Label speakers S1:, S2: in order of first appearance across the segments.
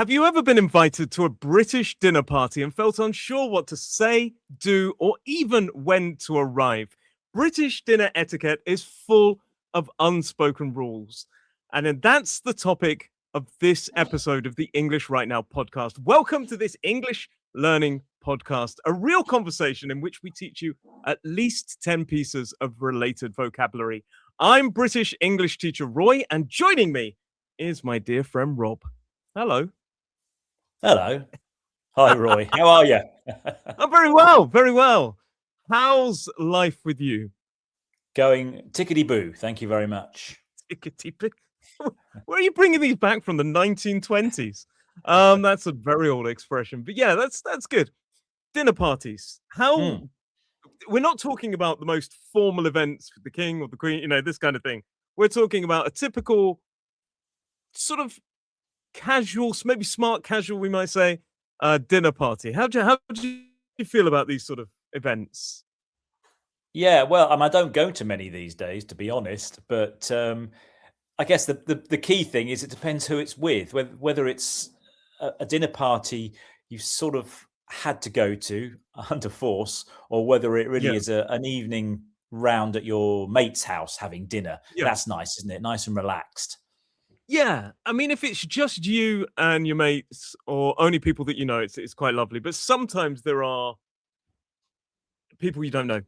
S1: Have you ever been invited to a British dinner party and felt unsure what to say, do, or even when to arrive? British dinner etiquette is full of unspoken rules. And then that's the topic of this episode of the English Right Now podcast. Welcome to this English learning podcast, a real conversation in which we teach you at least 10 pieces of related vocabulary. I'm British English teacher Roy, and joining me is my dear friend Rob. Hello.
S2: Hello. Hi, Roy. How are you?
S1: I'm very well, very well. How's life with you?
S2: Going tickety-boo. Thank you very much.
S1: Tickety-boo. Where are you bringing these back from the 1920s? That's a very old expression, but yeah, that's good. Dinner parties. We're not talking about the most formal events for the king or the queen, this kind of thing. We're talking about a typical sort of casual, maybe smart casual, we might say, dinner party. How do you feel about these sort of events?
S2: Yeah, well, I don't go to many these days, to be honest. But I guess the key thing is it depends who it's with. Whether it's a dinner party you've sort of had to go to under force, or whether it really is an evening round at your mate's house having dinner.
S1: Yeah.
S2: That's nice, isn't it? Nice and relaxed.
S1: Yeah, I mean, if it's just you and your mates or only people that you know, it's quite lovely. But sometimes there are people you don't know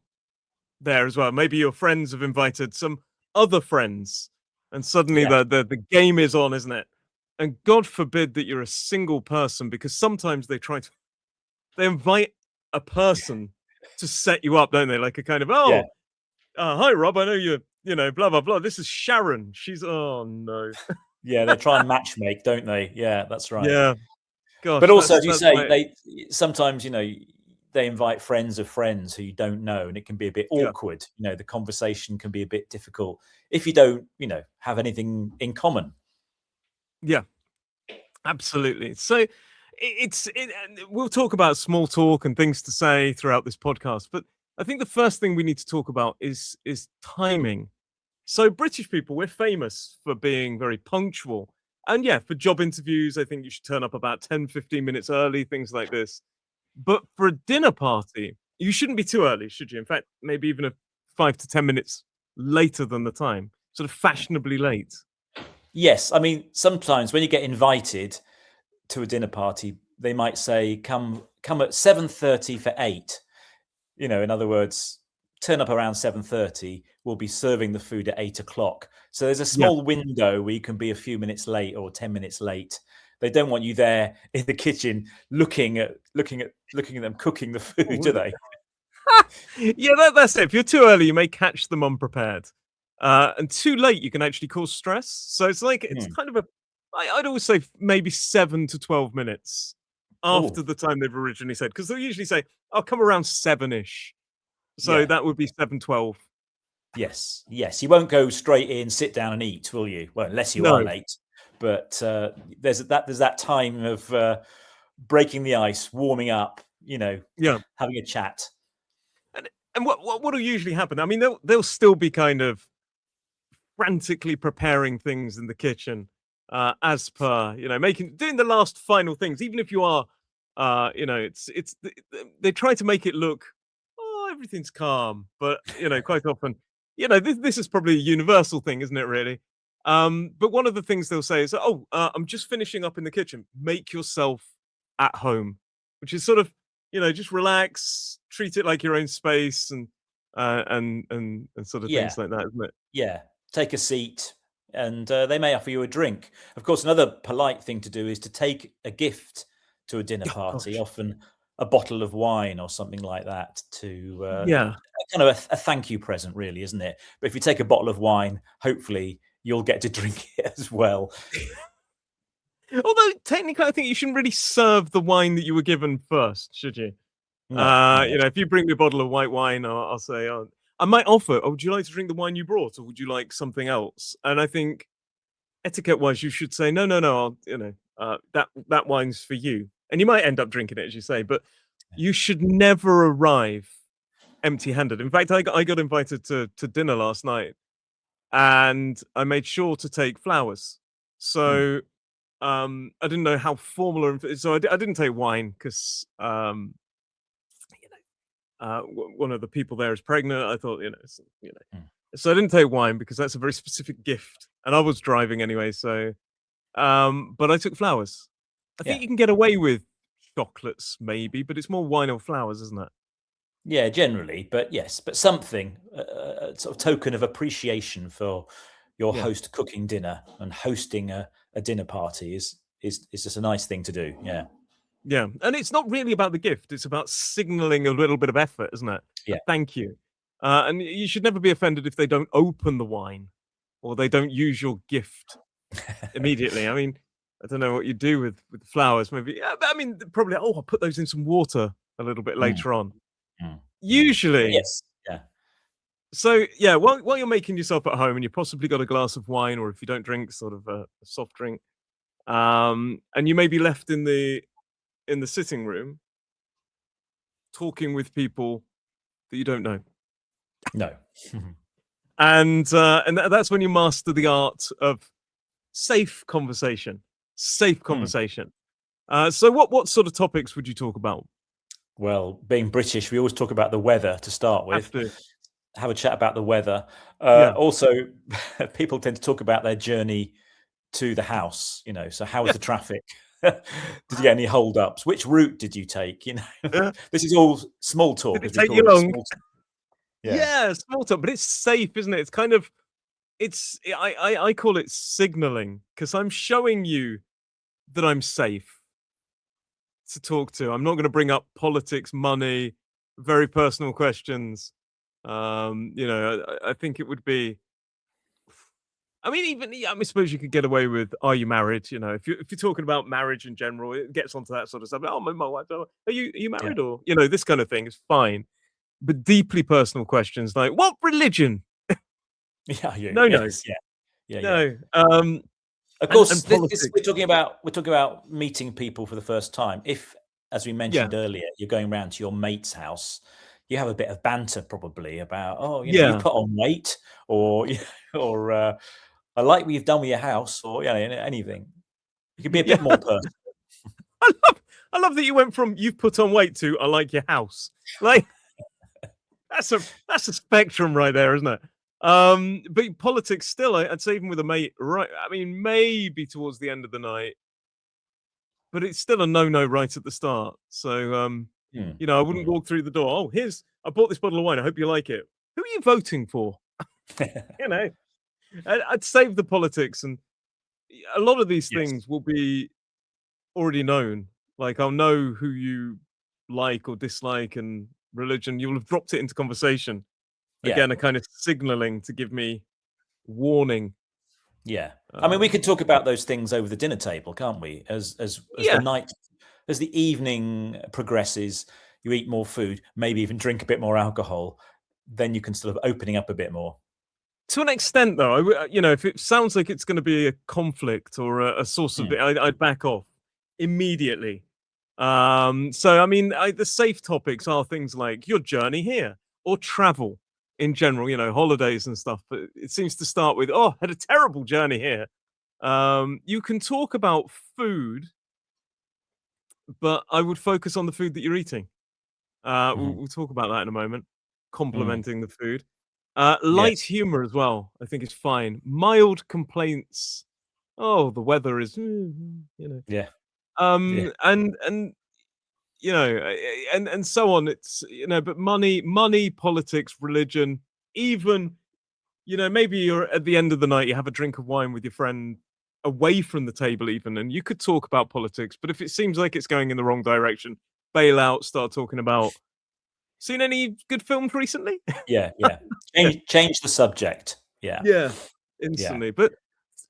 S1: there as well. Maybe your friends have invited some other friends, and suddenly the game is on, isn't it? And God forbid that you're a single person, because sometimes they invite a person to set you up, don't they? Like a kind of hi Rob, I know you're blah blah blah. This is Sharon. She's oh no.
S2: Yeah, they try and matchmake, don't they? Yeah, that's right.
S1: Yeah. Gosh,
S2: but also, as you say, they sometimes, they invite friends of friends who you don't know, and it can be a bit awkward. The conversation can be a bit difficult if you don't, have anything in common.
S1: Yeah, absolutely. So we'll talk about small talk and things to say throughout this podcast, but I think the first thing we need to talk about is timing. So British people, we're famous for being very punctual. And yeah, for job interviews, I think you should turn up about 10, 15 minutes early, things like this. But for a dinner party, you shouldn't be too early, should you? In fact, maybe even 5 to 10 minutes later than the time, sort of fashionably late.
S2: Yes. I mean, sometimes when you get invited to a dinner party, they might say, come at 7:30 for 8. In other words, turn up around 7:30. We'll be serving the food at 8 o'clock. So there's a small window where you can be a few minutes late or 10 minutes late. They don't want you there in the kitchen looking at them cooking the food, do they?
S1: Yeah, that's it. If you're too early, you may catch them unprepared. And too late, you can actually cause stress. So it's like it's kind of I'd always say maybe 7 to 12 minutes after the time they've originally said, because they'll usually say, "I'll come around 7-ish." So that would be 7:12.
S2: Yes. You won't go straight in, sit down and eat, will you? Well, unless you are late. But there's that time of breaking the ice, warming up, having a chat.
S1: And what will usually happen? I mean, they'll still be kind of frantically preparing things in the kitchen, as per doing the last final things. Even if you are, they try to make it look, everything's calm, but quite often, this is probably a universal thing, isn't it? Really. But one of the things they'll say is, I'm just finishing up in the kitchen. Make yourself at home, which is sort of, just relax, treat it like your own space, and sort of things like that, isn't it?
S2: Yeah. Take a seat, and they may offer you a drink. Of course, another polite thing to do is to take a gift to a dinner party, often a bottle of wine or something like that, to kind of a thank you present, really, isn't it? But if you take a bottle of wine, hopefully you'll get to drink it as well.
S1: Although technically, I think you shouldn't really serve the wine that you were given first, should you?
S2: No.
S1: If you bring me a bottle of white wine, I'll say, I might offer, would you like to drink the wine you brought, or would you like something else? And I think etiquette-wise, you should say, no, that wine's for you. And you might end up drinking it, as you say, but you should never arrive empty-handed. In fact, I got invited to dinner last night, and I made sure to take flowers. So I didn't know how formal or so I didn't take wine because one of the people there is pregnant. I thought,
S2: Mm.
S1: so I didn't take wine because that's a very specific gift, and I was driving anyway. So, but I took flowers. I think
S2: Yeah.
S1: you can get away with chocolates, maybe, but it's more wine or flowers, isn't it?
S2: Yeah, generally, but yes, but something, a sort of token of appreciation for your
S1: Yeah.
S2: host cooking dinner and hosting a dinner party is just a nice thing to do. Yeah,
S1: Yeah, and it's not really about the gift. It's about signaling a little bit of effort, isn't it? A
S2: yeah,
S1: thank you. And you should never be offended if they don't open the wine or they don't use your gift immediately. I mean, I don't know what you do with the flowers. Maybe, yeah, but I mean, probably. Oh, I'll put those in some water a little bit
S2: Mm,
S1: later on.
S2: mm, mm.
S1: Usually,
S2: Yes, yeah,
S1: so yeah. While you're making yourself at home and you possibly got a glass of wine, or if you don't drink, sort of a soft drink, and you may be left in the sitting room talking with people that you don't know.
S2: no,
S1: And that's when you master the art of safe conversation. Safe
S2: Mm.
S1: conversation. So what sort of topics would you talk about?
S2: Well, being British, we always talk about the weather to start with.
S1: Have to.
S2: Have a chat about the weather.
S1: Yeah.
S2: Also, people tend to talk about their journey to the house. So how was
S1: Yeah.
S2: the traffic? Did you get any hold-ups? Which route did you take?
S1: Yeah.
S2: This is all small talk.
S1: Did it
S2: As we
S1: take
S2: call
S1: you
S2: it,
S1: long?
S2: small talk. Yeah,
S1: Yeah, small talk, but it's safe, isn't it? It's kind of I call it signaling because I'm showing you that I'm safe to talk to. I'm not going to bring up politics, money, very personal questions. I think it would be. I mean, I suppose you could get away with, "Are you married?" If you're talking about marriage in general, it gets onto that sort of stuff. Oh, my wife. Oh, are you
S2: yeah,
S1: married, or this kind of thing is fine. But deeply personal questions like, "What religion?"
S2: yeah,
S1: No, no,
S2: yes, yeah, yeah, yeah.
S1: no.
S2: Of
S1: And
S2: course, this
S1: politics.
S2: we're talking about meeting people for the first time. If, as we
S1: Yeah,
S2: mentioned earlier, you're going round to your mate's house, you have a bit of banter probably about, oh, you
S1: yeah.
S2: put on weight, or or I like what you've done with your house, or anything. You could be a
S1: Yeah.
S2: bit more personal.
S1: I love that you went from "You've put on weight" to "I like your house." Like, that's a spectrum right there, isn't it? But politics still, I'd say even with a mate, right? I mean, maybe towards the end of the night, but it's still a no-no right at the start. So,
S2: Mm,
S1: I wouldn't
S2: mm.
S1: walk through the door. Oh, I bought this bottle of wine. I hope you like it. Who are you voting for? You know, I'd save the politics, and a lot of these
S2: Yes.
S1: things will be already known. Like, I'll know who you like or dislike, and religion. You'll have dropped it into conversation.
S2: Yeah.
S1: Again, a kind of signaling to give me warning.
S2: Yeah. I mean, we
S1: Um,
S2: could talk about those things over the dinner table, can't we? As the
S1: yeah,
S2: night, as the evening progresses, you eat more food, maybe even drink a bit more alcohol, then you can sort of opening up a bit more.
S1: to an extent, though, if it sounds like it's going to be a conflict or a source of,
S2: Mm,
S1: I'd back off immediately. So I mean, the safe topics are things like your journey here or travel in general. Holidays and stuff. But it seems to start with, "Oh, had a terrible journey here." You can talk about food, but I would focus on the food that you're eating. We'll,
S2: mhm,
S1: we'll talk about that in a moment.
S2: mm.
S1: Complementing the food. Light
S2: Yes.
S1: humor as well, I think is fine. Mild complaints. Oh, the weather is,
S2: Yeah. Yeah.
S1: and and so on. It's but money, politics, religion, even maybe you're at the end of the night, you have a drink of wine with your friend away from the table, even, and you could talk about politics. But if it seems like it's going in the wrong direction, bail out, start talking about. Seen any good films recently?
S2: Yeah. Yeah. Change the subject. Yeah.
S1: Yeah,
S2: Yeah.
S1: instantly. But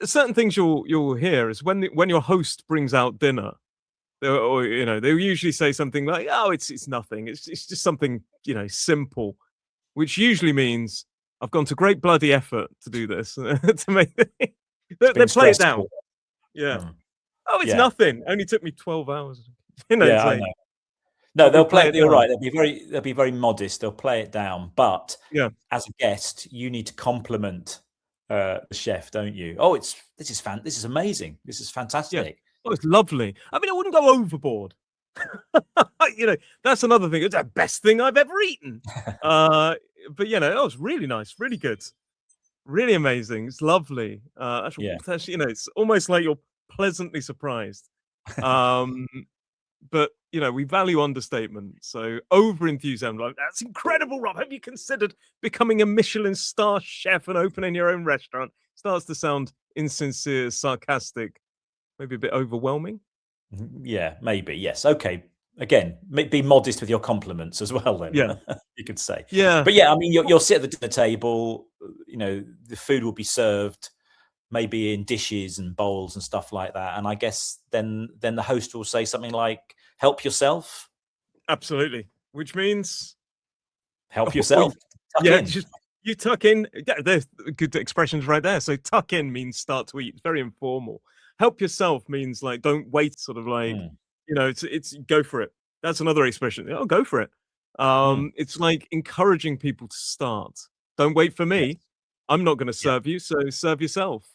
S1: certain things you'll hear is when your host brings out dinner, or they'll usually say something like, "Oh, it's nothing. It's just something simple," which usually means I've gone to great bloody effort to do this to make.
S2: It's
S1: They
S2: been
S1: play it down.
S2: stressful.
S1: Yeah.
S2: Mm.
S1: Oh, it's
S2: Yeah.
S1: nothing. Only took me 12 hours. It's
S2: Yeah, I
S1: like
S2: know. No,
S1: probably
S2: they'll
S1: play
S2: play
S1: it
S2: it. You're
S1: down.
S2: right. They'll be very modest. They'll play it down. But
S1: Yeah.
S2: as a guest, you need to compliment the chef, don't you? Oh, this is amazing. This is
S1: Yeah.
S2: fantastic.
S1: Oh, it's lovely. I mean, I wouldn't go overboard. You know, that's another thing. It's the best thing I've ever eaten. Uh, but you know, oh, it's really nice, really good, really amazing. It's lovely.
S2: Yeah.
S1: That's you know, it's almost like you're pleasantly surprised. Um, but you know, we value understatement. So over enthusiasm, like that's incredible, Rob. Have you considered becoming a Michelin star chef and opening your own restaurant? Starts to sound insincere, sarcastic, maybe a bit overwhelming.
S2: Yeah, maybe. Yes. Okay. Again, be modest with your compliments as well. Then
S1: Yeah,
S2: you could say.
S1: yeah.
S2: But yeah, I mean, you'll sit at the dinner table. You know, the food will be served maybe in dishes and bowls and stuff like that. And I guess then the host will say something like, "Help yourself.
S1: Absolutely. Which means,
S2: Help
S1: oh,
S2: yourself. Tuck
S1: yeah,
S2: in."
S1: just you tuck in. Yeah, there's good expressions right there. So tuck in means start to eat. It's very informal. Help yourself means like don't wait. Sort of like
S2: Mm,
S1: you know, it's go for it. That's another expression. Oh, go for it.
S2: mm.
S1: It's like encouraging people to start. Don't wait for
S2: Yes.
S1: me. I'm not going to
S2: Yeah.
S1: serve you, so serve yourself.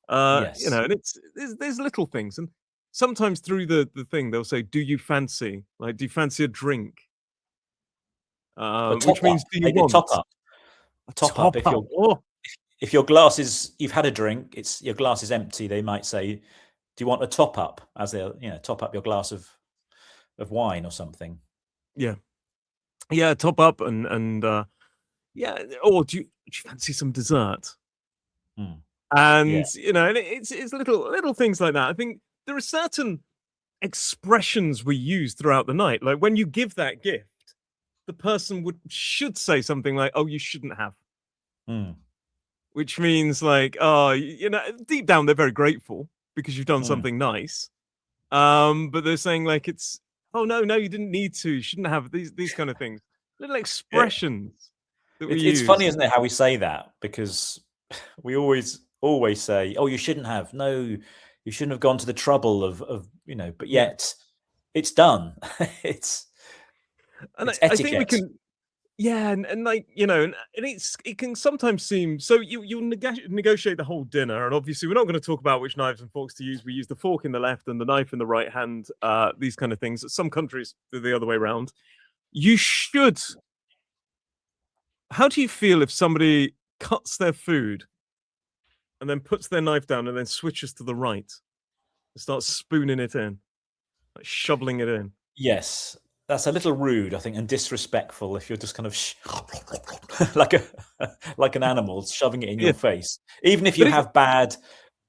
S1: You
S2: Yes.
S1: know, and there's little things, and sometimes through the thing they'll say, "Do you fancy? Like, do you fancy a drink?"
S2: A
S1: Which
S2: top up,
S1: means, "Do you
S2: maybe a top
S1: want
S2: up. A
S1: a
S2: top up.
S1: top
S2: If
S1: up?"
S2: you're
S1: Oh,
S2: if your glass is you've had a drink, it's your glass is empty. They might say, "Do you want a top up?" As they top up your glass of wine or something.
S1: yeah, yeah, top up and yeah. Or do you fancy some dessert?
S2: Mm, yeah.
S1: And you know, and it's little things like that. I think there are certain expressions we use throughout the night. Like when you give that gift, the person should say something like, "Oh, you shouldn't have,"
S2: Mm,
S1: which means like, oh, you know, deep down they're very grateful because you've done
S2: mm.
S1: something nice. But they're saying like it's, oh no, no, you didn't need to, you shouldn't have these kind of things. Little
S2: Yeah.
S1: expressions that we
S2: It's funny,
S1: use.
S2: isn't it, how we say that? Because we always say, "Oh, you shouldn't have. No, you shouldn't have gone to the trouble of," but
S1: Yeah.
S2: yet it's done. It's
S1: And
S2: it's
S1: I think we
S2: etiquette.
S1: can, yeah, and like, you know, and it can sometimes seem so you'll negotiate the whole dinner, and obviously we're not going to talk about which knives and forks to use. We use the fork in the left and the knife in the right hand, these kind of things. Some countries do the other way around. You should, how do you feel if somebody cuts their food and then puts their knife down and then switches to the right and starts spooning it in, like shoveling it in?
S2: Yes, that's a little rude, I think, and disrespectful if you're just kind of like a like an animal shoving it in
S1: Yeah,
S2: your face. Even if you
S1: but it,
S2: have bad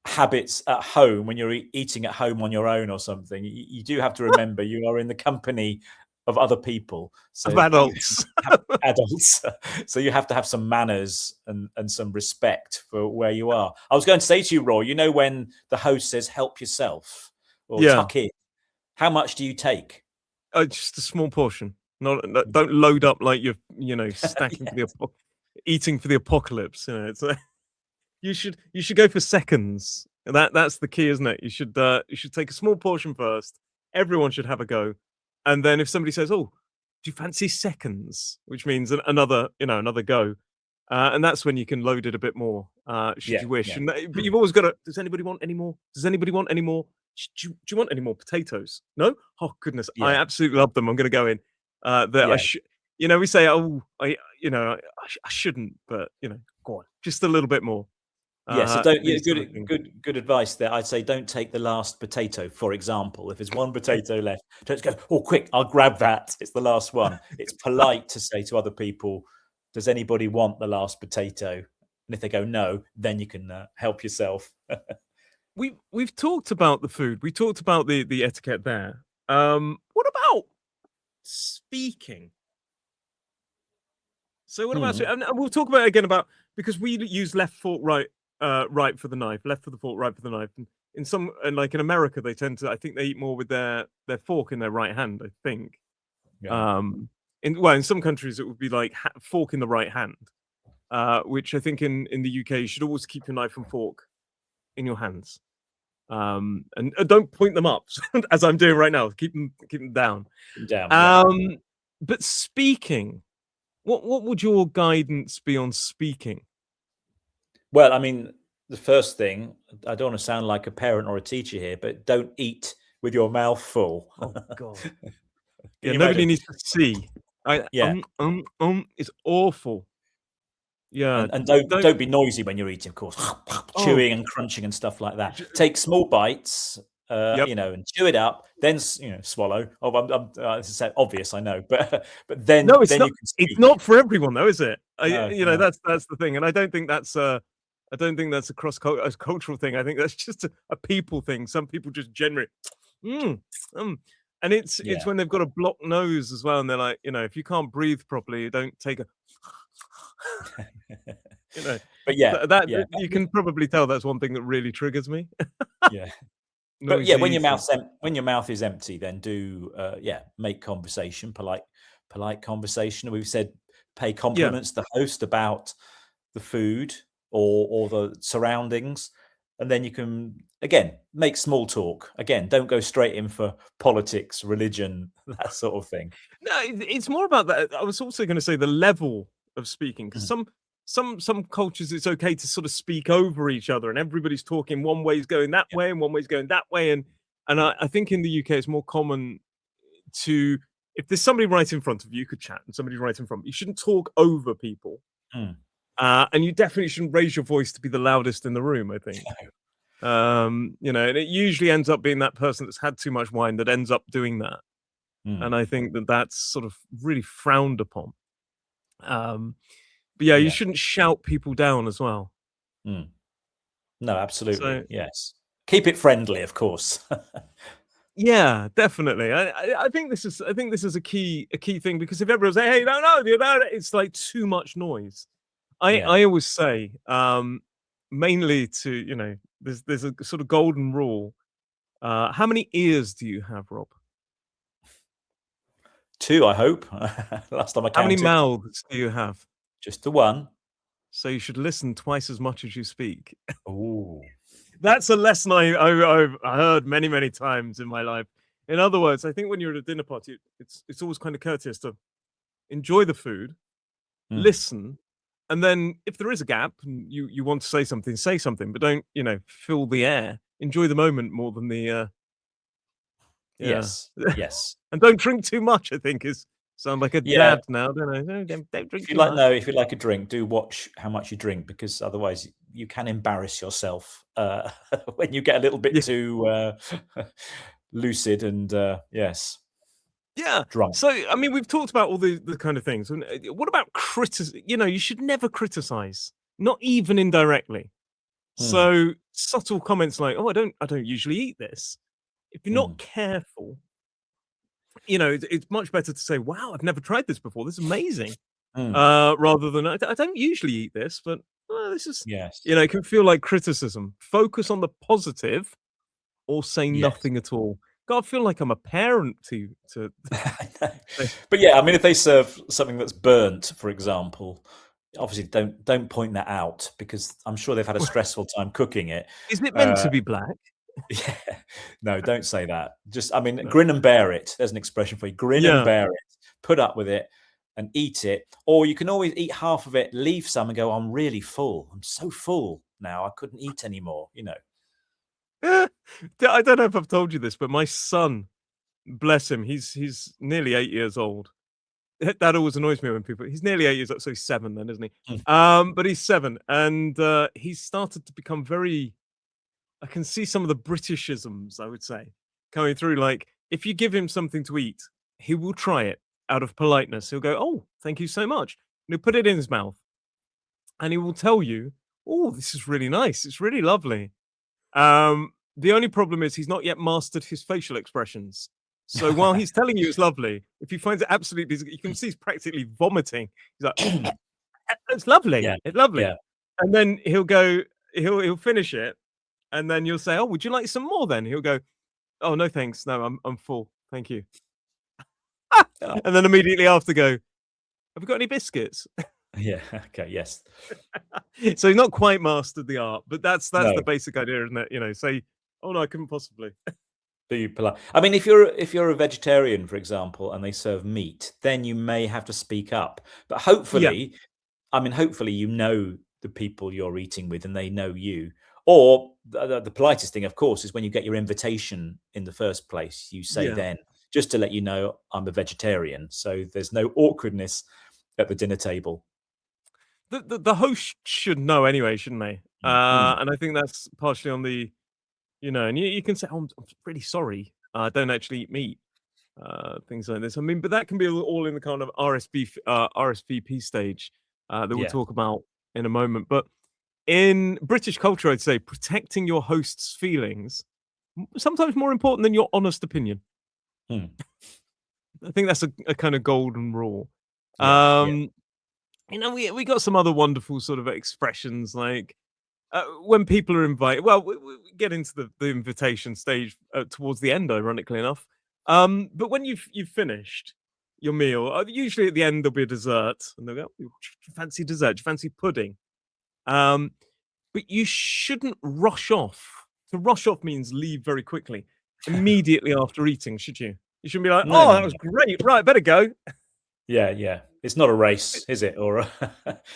S2: habits at home when you're eating at home on your own or something, you do have to remember you are in the company of other people,
S1: of
S2: so you
S1: adults.
S2: have adults, so you have to have some manners and some respect for where you are. I was going to say to you, Roy, when the host says "help yourself" or
S1: Yeah,
S2: "tuck in," how much do you take?
S1: just a small portion. Not don't load up like you're, you know, stacking for the
S2: Yes.
S1: eating for the apocalypse. You know, it's like, you should go for seconds. That's the key, isn't it? You should take a small portion first. Everyone should have a go, and then if somebody says, "Oh, do you fancy seconds?" which means another, you know, another go, and that's when you can load it a bit more, should
S2: Yeah,
S1: you wish.
S2: yeah.
S1: And but you've always got to. Does anybody want any more? Does anybody want any more? Do you want any more potatoes? No? Oh goodness, I
S2: Yeah,
S1: absolutely love them. I'm going to go in. That I
S2: yeah.
S1: should. You know, we say, "Oh, I shouldn't," but you know, go on, just a little bit more.
S2: Yeah, so don't yeah,
S1: These sort of things.
S2: good advice there. I'd say don't take the last potato, for example. If there's one potato left, don't go, "Oh, quick, I'll grab that. It's the last one." It's polite to say to other people, "Does anybody want the last potato?" And if they go no, then you can help yourself.
S1: We've talked about the food. We talked about the etiquette there. What about speaking? So what about
S2: Mm,
S1: and we'll talk about it again about because we use left fork, right for the knife, left for the fork, right for the knife. And in some, and like in America, they tend to. I think they eat more with their fork in their right hand. I think.
S2: yeah.
S1: Um, in some countries it would be like fork in the right hand, which I think in the UK you should always keep your knife and fork in your hands. And don't point them up as I'm doing right now. Keep them down.
S2: Down, yeah.
S1: Um, but speaking, what would your guidance be on speaking?
S2: Well, I mean, the first thing, I don't want to sound like a parent or a teacher here, but don't eat with your mouth full.
S1: Oh God.
S2: Can
S1: Yeah,
S2: you
S1: nobody
S2: imagine?
S1: needs to see.
S2: Yeah.
S1: It's awful. Yeah,
S2: And
S1: don't.
S2: don't be noisy when you're eating, of course,
S1: Oh,
S2: chewing and crunching and stuff like that.
S1: j-
S2: Take small bites,
S1: yep.
S2: and chew it up, then swallow. Oh, this is so obvious, I know, but
S1: No, it's
S2: then
S1: not.
S2: you can
S1: It's
S2: speak.
S1: not for everyone, though, is it?
S2: No, no.
S1: That's the thing, and I don't think that's a a cultural thing. I think that's just a people thing. Some people just generally, mm, and it's
S2: Yeah.
S1: when they've got a blocked nose as well, and they're like, if you can't breathe properly, you don't take a, you know,
S2: But yeah,
S1: that
S2: yeah,
S1: you can probably tell that's one thing that really triggers me.
S2: yeah. But yeah,
S1: Noisy eating.
S2: when your mouth is empty, then do make conversation, polite conversation. We've said pay
S1: Yeah.
S2: compliments to the host about the food or the surroundings, and then you can again make small talk. Again, don't go straight in for politics, religion, that sort of thing.
S1: No, it's more about that. I was also going to say the level of speaking, because
S2: Mm.
S1: some cultures it's okay to sort of speak over each other, and everybody's talking. One way's going that
S2: Yeah.
S1: way, and one way's going that way, and I think in the UK it's more common to, if there's somebody right in front of you, you could chat, and somebody right in front, you shouldn't talk over people,
S2: Mm.
S1: and you definitely shouldn't raise your voice to be the loudest in the room. I think. And it usually ends up being that person that's had too much wine that ends up doing that.
S2: Mm.
S1: And I think that that's sort of really frowned upon. But yeah, you
S2: Yeah.
S1: shouldn't shout people down as well.
S2: Mm. No, absolutely.
S1: So
S2: Yes. Keep it friendly, of course.
S1: yeah, definitely. I think this is a key thing, because if everyone's like, hey, no, it's like too much noise.
S2: Yeah.
S1: I always say, mainly to there's a sort of golden rule. How many ears do you have, Rob?
S2: 2, I hope. Last time I
S1: How many
S2: counted.
S1: mouths do you have?
S2: Just the one.
S1: So you should listen twice as much as you speak.
S2: Ooh.
S1: That's a lesson I've heard many, many times in my life. In other words, I think when you're at a dinner party, it's always kind of courteous to enjoy the food,
S2: Mm.
S1: listen, and then if there is a gap and you want to say something, but don't fill the air. Enjoy the moment more than the yeah.
S2: Yes. Yes.
S1: And don't drink too much. I think is sound like a
S2: Yeah.
S1: dad now, don't I? No, don't drink
S2: If you
S1: too
S2: like,
S1: much.
S2: no, if you like a drink, do watch how much you drink, because otherwise you can embarrass yourself when you get a little bit
S1: Yeah.
S2: too lucid and yes,
S1: Yeah.
S2: drunk.
S1: So, I mean, we've talked about all the kind of things. And what about you should never criticize, not even indirectly.
S2: Mm.
S1: So subtle comments like, "Oh, I don't usually eat this." If you're not
S2: Mm.
S1: careful, it's much better to say, "Wow, I've never tried this before. This is amazing,"
S2: Mm.
S1: rather than, I don't usually eat this, but this is,
S2: Yes.
S1: it can feel like criticism. Focus on the positive, or say
S2: Yes.
S1: nothing at all. God, I feel like I'm a parent to.
S2: I know. But yeah, I mean, if they serve something that's burnt, for example, obviously don't point that out, because I'm sure they've had a stressful time cooking it.
S1: Is it meant to be black?
S2: Yeah, no, don't say that. Just, I mean,
S1: No.
S2: grin and bear it. There's an expression for you. Grin
S1: Yeah.
S2: and bear it. Put up with it and eat it. Or you can always eat half of it, leave some, and go, I'm really full. I'm so full now. I couldn't eat anymore.
S1: I don't know if I've told you this, but my son, bless him, he's nearly 8 years old. That always annoys me when people. He's nearly 8 years old, so he's 7 then, isn't he? But he's 7, and he's started to become very. I can see some of the Britishisms, I would say, coming through. Like, if you give him something to eat, he will try it out of politeness. He'll go, "Oh, thank you so much," and he'll put it in his mouth, and he will tell you, "Oh, this is really nice. It's really lovely." The only problem is he's not yet mastered his facial expressions. So while he's telling you it's lovely, if he finds it absolutely, you can see he's practically vomiting. He's like, "It's lovely.
S2: Yeah,
S1: It's lovely."
S2: yeah.
S1: And then he'll finish it, and then you'll say, "Oh, would you like some more?" Then he'll go, "Oh, no, thanks. No, I'm full. Thank you."
S2: Oh,
S1: And then immediately after go, "Have you got any biscuits?"
S2: yeah. Okay. Yes.
S1: So he's not quite mastered the art, but that's
S2: No.
S1: the basic idea, isn't it? Say, "Oh no, I couldn't possibly."
S2: Be polite. I mean, if you're a vegetarian, for example, and they serve meat, then you may have to speak up. But
S1: Yeah.
S2: hopefully, I mean, hopefully, the people you're eating with and they know you. Or the politest thing, of course, is when you get your invitation in the first place, you say
S1: Yeah.
S2: then, just to let you know, I'm a vegetarian. So there's no awkwardness at the dinner table.
S1: The host should know anyway, shouldn't they?
S2: Mm.
S1: And I think that's partially on the, and you can say, "Oh, I'm really sorry. I don't actually eat meat." Things like this. I mean, but that can be all in the kind of RSVP stage that we'll
S2: Yeah.
S1: talk about in a moment. But in British culture, I'd say protecting your host's feelings sometimes more important than your honest opinion.
S2: Mm.
S1: I think that's a kind of golden rule.
S2: Yeah.
S1: We got some other wonderful sort of expressions like when people are invited. Well, we get into the invitation stage towards the end, ironically enough. But when you've finished your meal, usually at the end there'll be a dessert, and they'll go, "Do you fancy dessert? Do you fancy pudding?" But you shouldn't rush off. To rush off means leave very quickly, immediately after eating, should you? You shouldn't be like,
S2: No,
S1: "Oh,
S2: no,
S1: that
S2: no.
S1: was great. Right, better go."
S2: Yeah. It's not a race, is it? Or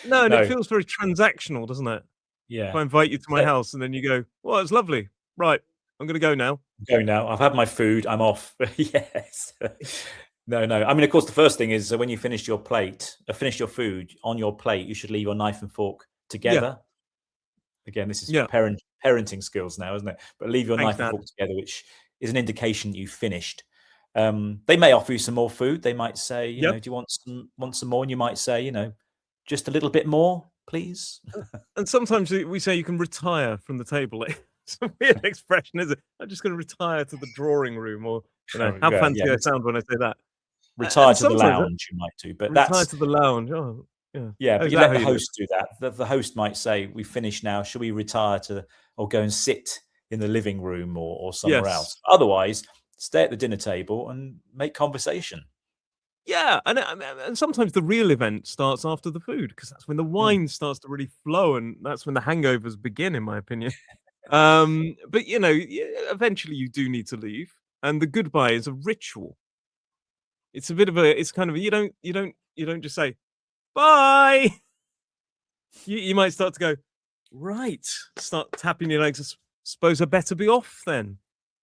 S1: No, and it
S2: no.
S1: feels very transactional, doesn't it? If
S2: Yeah.
S1: I invite you to my
S2: So,
S1: house and then you go, "Well, it's lovely. Right, I'm gonna go now."
S2: go now. I've had my food. I'm off. Yes. No. I mean, of course, the first thing is when you finish your food on your plate, you should leave your knife and fork
S1: Yeah,
S2: together. Again, this is
S1: yeah.
S2: parenting skills now, isn't it? But leave your
S1: Thanks,
S2: knife and
S1: Dad.
S2: fork together, which is an indication that you've finished. They may offer you some more food. They might say,
S1: Yep.
S2: do you want some more? And you might say, just a little bit more, please.
S1: And sometimes we say you can retire from the table. It's a weird expression, is it? I'm just gonna retire to the drawing room, or how
S2: Yeah,
S1: fancy I sound when I say that.
S2: retire
S1: And
S2: to the
S1: sometimes
S2: lounge, you might do, but
S1: retire
S2: that's
S1: to the lounge. Oh, yeah.
S2: yeah.
S1: Oh,
S2: But
S1: is
S2: you
S1: that
S2: let
S1: how
S2: the
S1: you do it?
S2: host do that. The host might say, "We finished now. Should we retire or go and sit in the living room or somewhere
S1: Yes.
S2: else?" Otherwise, stay at the dinner table and make conversation.
S1: Yeah, and sometimes the real event starts after the food because that's when the
S2: Mm.
S1: wine starts to really flow, and that's when the hangovers begin, in my opinion. But eventually you do need to leave, and the goodbye is a ritual. It's a bit of it's kind of you don't just say bye. You might start to go, right, start tapping your legs. Suppose I better be off then.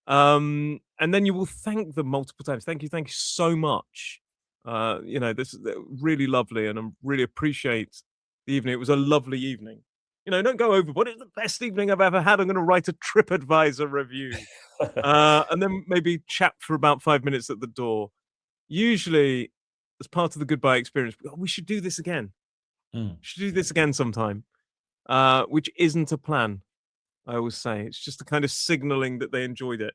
S1: And then you will thank them multiple times. Thank you so much. This is really lovely, and I really appreciate the evening. It was a lovely evening. Don't go overboard. It's the best evening I've ever had. I'm going to write a TripAdvisor review, and then maybe chat for about 5 minutes at the door. Usually, as part of the goodbye experience, we should do this again.
S2: Mm.
S1: Should do this again sometime. Which isn't a plan. I always say it's just a kind of signaling that they enjoyed it.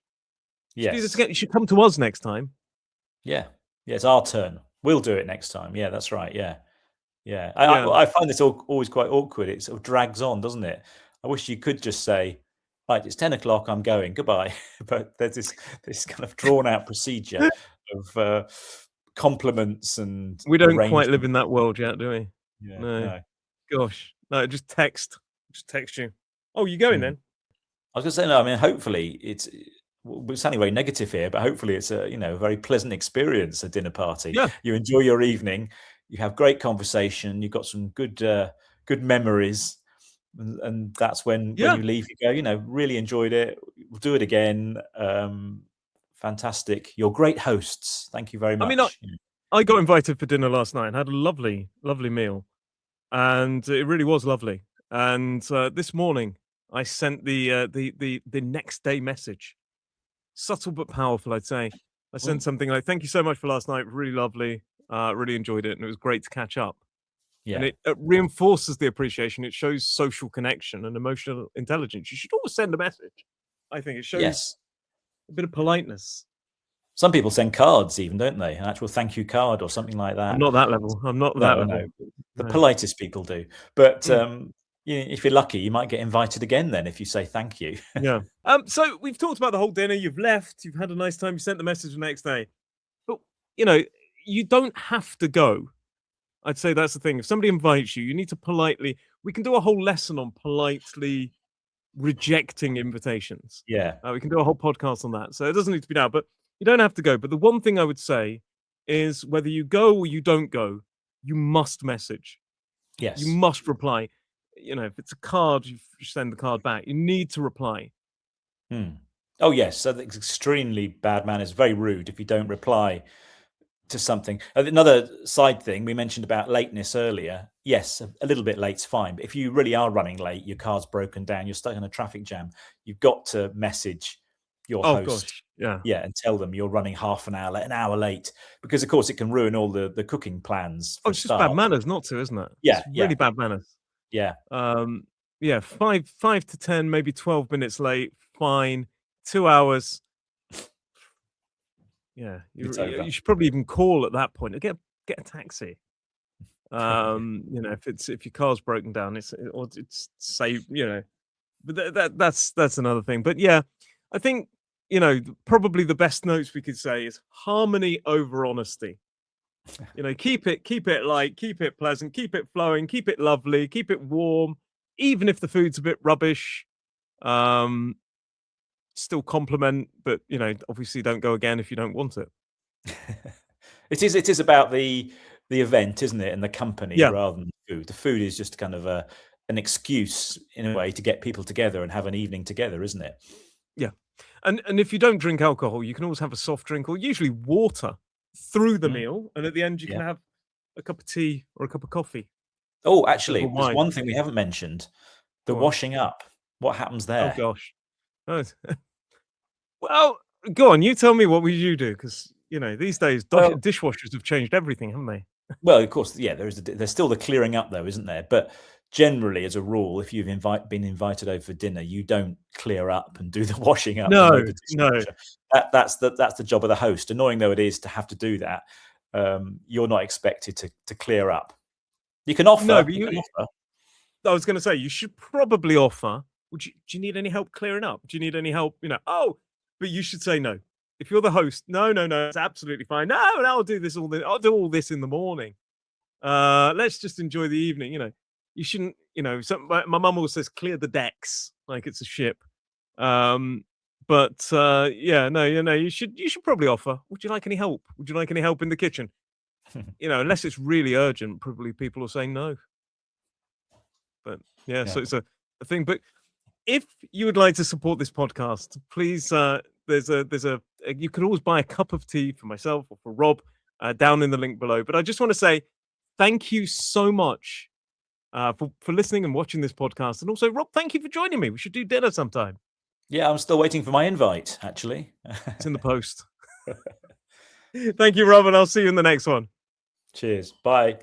S1: Should do this
S2: Yes.
S1: again. You should come to us next time.
S2: Yeah. It's our turn. We'll do it next time. Yeah, that's right. Yeah.
S1: Yeah.
S2: I find this always quite awkward. It sort of drags on, doesn't it? I wish you could just say, "Right, it's 10 o'clock. I'm going. Goodbye." But there's this kind of drawn out procedure of compliments and
S1: We don't quite live
S2: arrangement.
S1: in that world yet, do we?
S2: Yeah.
S1: No.
S2: No.
S1: Gosh. No, just text. Just text you. Oh, you going
S2: Mm.
S1: then?
S2: I was going to say, no, I mean, hopefully we're sounding very negative here, but hopefully it's a very pleasant experience, a dinner party.
S1: Yeah.
S2: You enjoy your evening, you have great conversation, you've got some good memories, and that's when
S1: Yeah.
S2: you leave, you go, really enjoyed it. We'll do it again. Fantastic. You're great hosts. Thank you very
S1: I mean,
S2: much.
S1: I got invited for dinner last night and had a lovely, lovely meal. And it really was lovely. And this morning I sent the next day message. Subtle but powerful, I'd say. I sent
S2: Mm.
S1: something like, "Thank you so much for last night. Really lovely. Really enjoyed it, and it was great to catch up." And
S2: Yeah.
S1: it reinforces the appreciation. It shows social connection and emotional intelligence. You should always send a message. I think it shows
S2: Yes.
S1: a bit of politeness.
S2: Some people send cards even, don't they? An actual thank you card or something like
S1: I'm
S2: that.
S1: not that level. I'm not that
S2: No,
S1: level.
S2: the
S1: No.
S2: politest people do. But
S1: Mm.
S2: if you're lucky, you might get invited again then if you say thank you.
S1: Yeah. So we've talked about the whole dinner. You've left. You've had a nice time. You sent the message the next day. But you don't have to go. I'd say that's the thing. If somebody invites you, you need to politely. We can do a whole lesson on politely rejecting invitations.
S2: Yeah.
S1: We can do a whole podcast on that. So it doesn't need to be now, but you don't have to go. But the one thing I would say is whether you go or you don't go, you must message.
S2: Yes.
S1: You must reply. if it's a card, you send the card back. You need to reply.
S2: Oh yes, so it's extremely bad manners. Very rude if you don't reply to something. Another side thing we mentioned about lateness earlier. Yes, a little bit late's fine, but if you really are running late, your car's broken down, you're stuck in a traffic jam, you've got to message your host,
S1: yeah,
S2: and tell them you're running half an hour late, because of course it can ruin all the cooking plans.
S1: it's just bad manners not to, isn't it?
S2: Yeah,
S1: it's really bad manners.
S2: Yeah.
S1: 5 to 10, maybe 12 minutes late, fine. 2 hours. Yeah, you should probably even call at that point. Get a taxi. If your car's broken down, it's safe. But that's another thing. But yeah, I think probably the best notes we could say is harmony over honesty. Keep it light, keep it pleasant, keep it flowing, keep it lovely, keep it warm, even if the food's a bit rubbish. Still compliment, but obviously don't go again if you don't want it.
S2: It is about the event, isn't it, and the company rather than the food. The food is just kind of an excuse in a way to get people together and have an evening together, isn't it?
S1: Yeah. And if you don't drink alcohol, you can always have a soft drink or usually water through the meal, and at the end you can have a cup of tea or a cup of coffee.
S2: Oh, actually, there's one thing we haven't mentioned: the washing up. What happens there?
S1: Oh gosh. Well, go on. You tell me, what would you do? Because these days dishwashers have changed everything, haven't they?
S2: Well, of course, yeah. There's still the clearing up, though, isn't there? But generally, as a rule, if you've been invited over for dinner, you don't clear up and do the washing up.
S1: No.
S2: That's the job of the host. Annoying though it is to have to do that, you're not expected to clear up. You can offer.
S1: No, but I was going to say you should probably offer. Do you need any help clearing up? Do you need any help? But you should say no. If you're the host, no, it's absolutely fine. No, I'll do this I'll do all this in the morning. Let's just enjoy the evening. You shouldn't. My mum always says clear the decks like it's a ship. You should probably offer. Would you like any help? Would you like any help in the kitchen? Unless it's really urgent, probably people are saying no. But so it's a thing. But if you would like to support this podcast, please, you can always buy a cup of tea for myself or for Rob down in the link below. But I just want to say thank you so much for listening and watching this podcast. And also, Rob, thank you for joining me. We should do dinner sometime.
S2: Yeah, I'm still waiting for my invite, actually.
S1: It's in the post. Thank you, Rob, and I'll see you in the next one.
S2: Cheers. Bye.